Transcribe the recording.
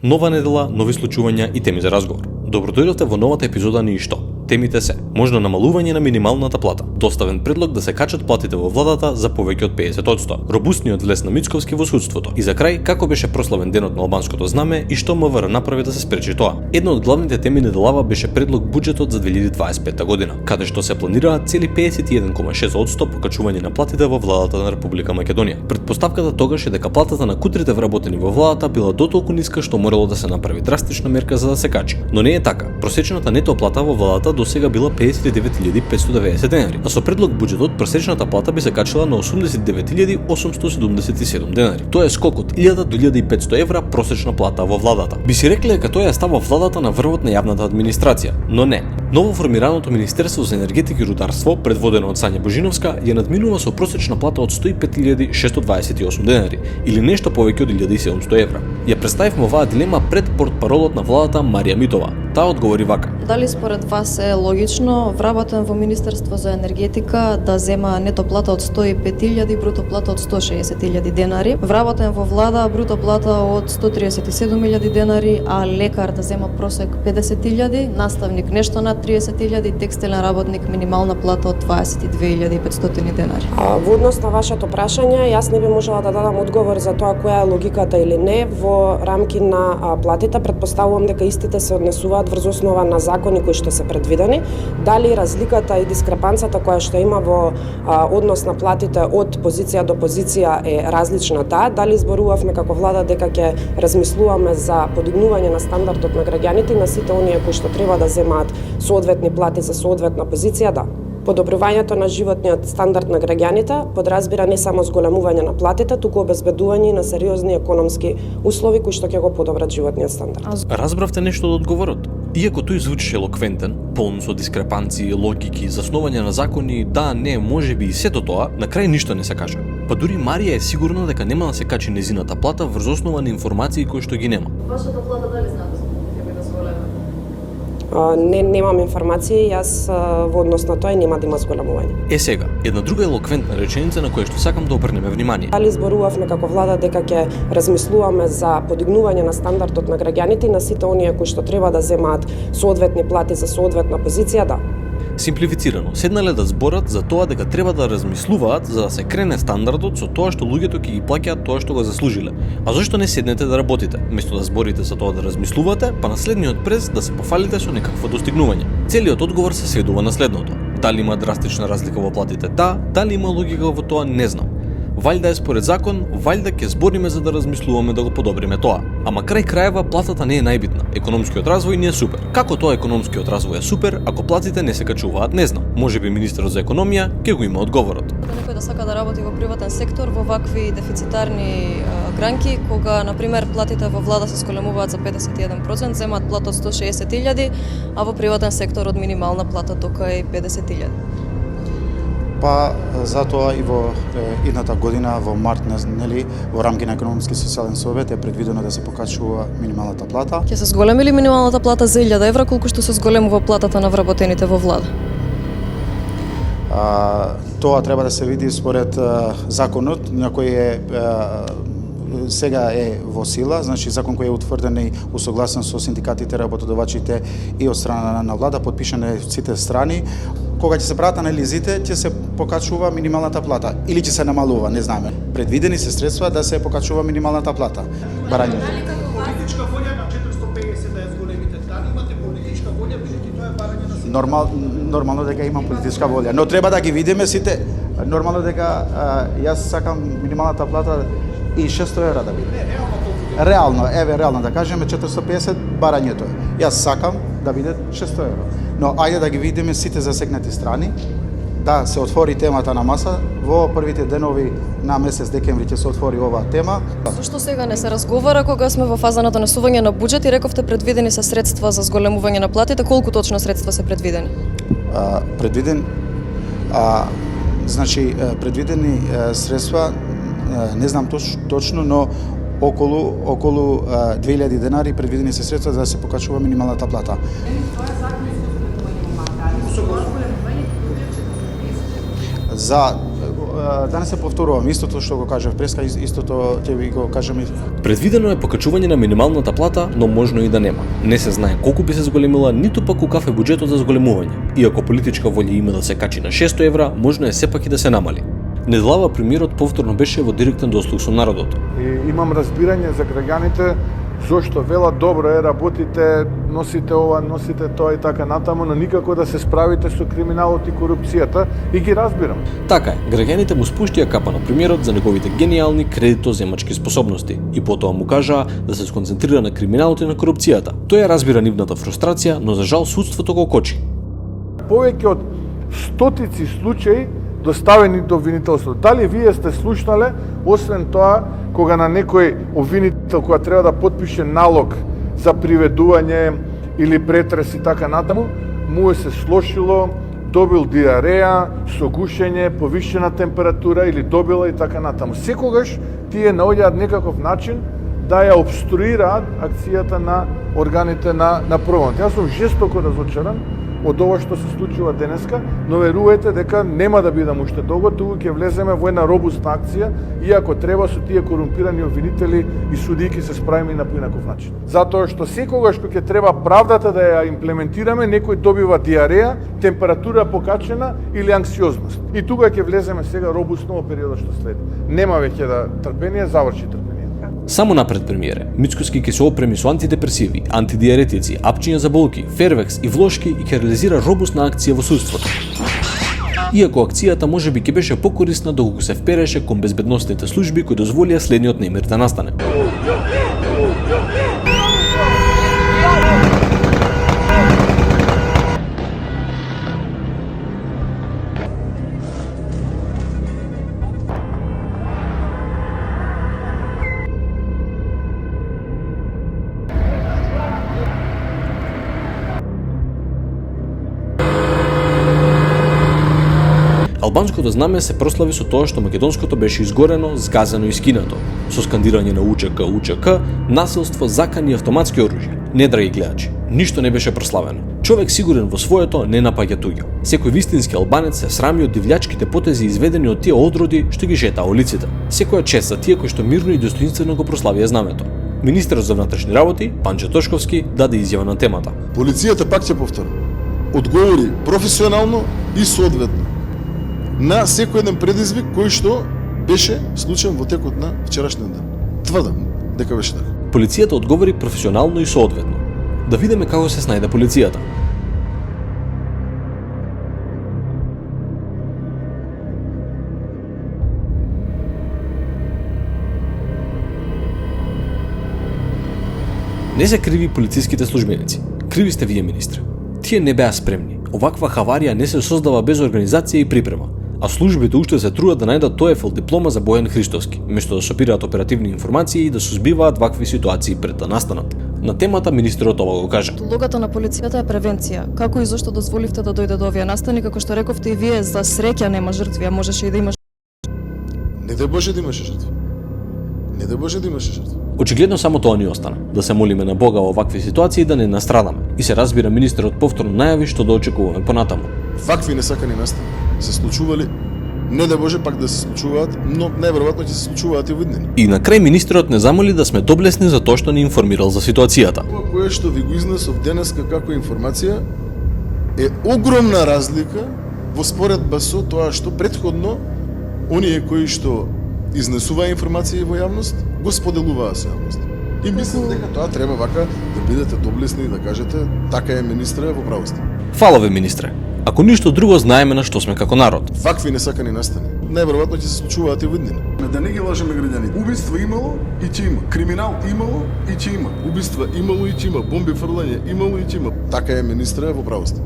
Нова недела, нови случувања и теми за разговор. Добро дојдовте во новата епизода ни што. Темите се: можно намалување на минималната плата, доставен предлог да се качат платите во владата за повеќе од 50%, робусниот влез на Мицковски во судството и за крај како беше прославен денот на албанското знаме и што МВР направи да се спречи тоа. Една од главните теми неделава беше предлог буџетот за 2025 година, каде што се планираат цели 51,6% покачување на платите во владата на Република Македонија. Предпоставката тогаш е дека платата на кутрите вработени во владата била дотолку ниска што морало да се направи драстична мерка за да се качи. Но не е така. Просечната нето плата во владата до сега била 59.590 денари, а со предлог буџетот просечната плата би се качила на 89.877 денари. Тоа е скок од 1000 до 1500 евра просечна плата во владата. Би си рекле дека тоа ја става владата на врвот на јавната администрација, но не. Ново формираното Министерство за енергетика и рударство, предводено од Сања Божиновска, ја надминува со просечна плата од 105.628 денари или нешто повеќе од 1700 евра. Ја представивме оваа дилема пред портпаролот на владата Марија Митова. Таа одговори вака: Дали според вас е логично вработен во Министерство за енергетика да зема нето плата од 105.000, бруто плата од 160.000 денари, вработен во влада бруто плата од 137.000 денари, а лекар да зема просек 50.000, наставник нешто над 30.000, текстилен работник минимална плата од 22.500 денари? Во однос на вашето прашање, јас не би можела да дадам одговор за тоа која е логиката или не во рамки на платите. Предпоставувам дека истите се однесуваат врз основа на закони кои што се предвидени. Дали разликата и дискрепанцата која што има во однос на платите од позиција до позиција е различна, да. Дали зборувавме како влада дека ќе размислуваме за подигнување на стандардот на граѓаните и на сите оние кои што треба да земаат соодветни плати за соодветна позиција, да. Подобрувањето на животниот стандард на граѓаните подразбира не само зголемување на платите, туку обезбедување на сериозни економски услови кои што ќе го подобрат животниот стандард. Разбравте нешто од одговорот? Иако тој звучи елоквентен, полн со дискрепанции, логики, заснување на закони, да, не, можеби и сето тоа, на крај ништо не се кажа. Па дури Марија е сигурна дека нема да се качи незината плата врз основа на информации кои што ги нема. Вашата плата дали знаете ќе биде зголемена? Немам информации, јас во однос на тоа нема да има зголемување. Е сега, една друга елоквентна реченица на која што сакам да обрнеме внимание. Дали зборувавме како влада дека ќе размислуваме за подигнување на стандардот на граѓаните и на сите оние кои што треба да земаат соодветни плати за соодветна позиција, да. Симплифицирано, седнале да зборат за тоа дека треба да размислуваат за да се крене стандардот со тоа што луѓето ќе ги плаќаат тоа што го заслужиле. А зошто не седнете да работите, место да зборите за тоа да размислувате, па на следниот прес да се пофалите со некакво достигнување? Целиот одговор се сведува на следното: дали има драстична разлика во платите? Да, дали има логика во тоа? Не знам. Валјда е според закон, валјда ќе збориме за да размислуваме да го подобриме тоа. Ама крај крајава платата не е најбитна. Економскиот развој не е супер. Како тоа економскиот развој е супер ако платите не се качуваат, не знам. Можеби министерот за економија ќе го има одговорот. Некој да сака да работи во приватен сектор во вакви дефицитарни гранки, кога на пример платите во влада се зголемуваат за 51%, земаат плата од 160.000, а во приватен сектор од минимална плата тока е 50.000. Па затоа и во идната година во март, нели, во рамки на економски и социјален совет е предвидено да се покачува минималната плата. Ќе се зголеми ли минималната плата за 1000 евра колку што се зголемува платата на вработените во влада? Тоа треба да се види според законот на кој е сега е во сила, значи закон кој е утврден и усогласен со синдикатите, работодавачите и од страна на влада, подпишан е сите страни. Кога ќе се прават анализите, ќе се покачува минималната плата или ќе се намалува, не знаме. Предвидени се средства да се покачува минималната плата. Барањето. Политичка волја на 450 да ја зголемите. Дали имате политичка волја, бидејќи тоа е барање на Нормално дека има политичка волја, но треба да ги видиме сите. Нормално дека јас сакам минималната плата и 600 евра да биде. Реално да кажеме 450 барањето е. Јас сакам да биде 600 евра. Но ајде да ги видиме сите засегнати страни, да се отвори темата на маса. Во првите денови на месец декември ќе се отвори оваа тема. Зошто сега не се разговара кога сме во фаза на донесување на буџет и рековте предвидени се средства за зголемување на платите, колку точно средства се предвидени? Предвидени средства, не знам точно, но околу 2000 денари предвидени се средства за да се покачува минималната плата. данес се повторувам истото што го кажав преска, истото ќе ви го кажам и Предвидено е покачување на минималната плата, но можно и да нема. Не се знае колку би се зголемила, ниту пак какав е буџетот за зголемување. Иако политичка волја има да се качи на 600 евра, можно е сепак и да се намали. Неделава премиерот повторно беше во директен дослуг со народот. И имам разбирање за граѓаните зошто велат добро е, работите, носите ова, носите тоа и така натаму, но никако да се справите со криминалот и корупцијата и ги разбирам. Така е, граѓаните му спуштија капа на премиерот за неговите гениални кредитоземачки способности и потоа му кажаа да се сконцентрира на криминалот и на корупцијата. Тој ја разбира нивната фрустрација, но за жал судството го кочи. Повеќе од стотици случаи доставени до обвинителство. Дали вие сте слушнале, освен тоа, кога на некој обвинител која треба да потпише налог за приведување или претрес и така натаму, му е се слошило, добил диареја, согушење, повишена температура или добила и така натаму. Секогаш тие наоѓаат некаков начин да ја обструираат акцијата на органите на прогонот. Јас сум жестоко разочаран од ова што се случува денеска, но верувајте дека нема да бидам уште долго, туку ќе влеземе во една робустна акција и ако треба со тие корумпирани обвинители и судии ќе се справиме на поинаков начин. Затоа што секогаш кога ќе треба правдата да ја имплементираме, некој добива диареја, температура покачена или анксиозност. И тука ќе влеземе сега робустно во периодот што следи. Нема веќе да трпение, заврши трпение. Само напред премиере, Мицкоски ќе се опреми со антидепресиви, антидиаретици, апчиња за болки, фервекс и влошки и ќе реализира робусна акција во судството. Иако акцијата можеби ќе беше покорисна доколку се впереше кон безбедносните служби кои дозволија следниот немир да настане. Албанското знаме се прослави со тоа што македонското беше изгорено, згазено и скинато, со скандирање на УЧК, насилство, закани и автоматски оружја. Не, драги гледачи, ништо не беше прославено. Човек сигурен во своето не напаѓа туѓо. Секој вистински албанец се срами од дивљачките потези изведени од тие одроди што ги шетаа улиците. Секоја чест за тие кои што мирно и достоинствено го прославија знамето. Министерот за внатрешни работи, Панче Тошковски, даде изјава на темата. Полицијата, пак ќе повторам, одговори професионално и соодветно на секој еден предизвик кој што беше случаен во текот на вчерашниот ден. Тврдам дека беше така. Полицијата одговори професионално и соодветно. Да видиме како се снајде полицијата. Не се криви полициските службеници. Криви сте вие, министре. Тие не беа спремни. Оваква хаварија не се создава без организација и припрема. А службите уште се трудат да најдат TOEFL диплома за Бојан Христовски, место да собираат оперативни информации и да сузбиваат вакви ситуации пред да настанат. На темата министерот ова го кажа. Логата на полицијата е превенција. Како и зошто дозволивте да дојде до овие настани, како што рековте и вие, за среќа нема жртви, а можеше и да имаш. Не да Боже да имаше жртви. Не да Боже да имаше жртви. Очигледно само тоа ни остана, да се молиме на Бога во вакви ситуации да не настрадаме. И се разбира, министерот повторно најави што да очекуваме понатаму. Вакви несакани настани се случували, не да Боже пак да се случуваат, но најверојатно ќе се случуваат и во иднини. И на крај министерот не замоли да сме доблесни за тоа што ни информирал за ситуацијата. Ова кое што ви го изнесов денеска како информација е огромна разлика во споредба со тоа што претходно оние кои што изнесуваа информации во јавност го споделуваа со јавност. И мислам дека тоа треба вака да бидете доблесни и да кажете така е, министре, во право сте. Фала ве, министре. Ако ништо друго, знаеме на што сме како народ. Вакви несакани настани најверојатно ќе се случуваат и во иднина. Да не ги лажеме граѓаните. Убиства имало и ќе има. Криминал имало и ќе има. Убиства имало и ќе има. Бомби фрлање имало и ќе има. Така е, министре, во право сте.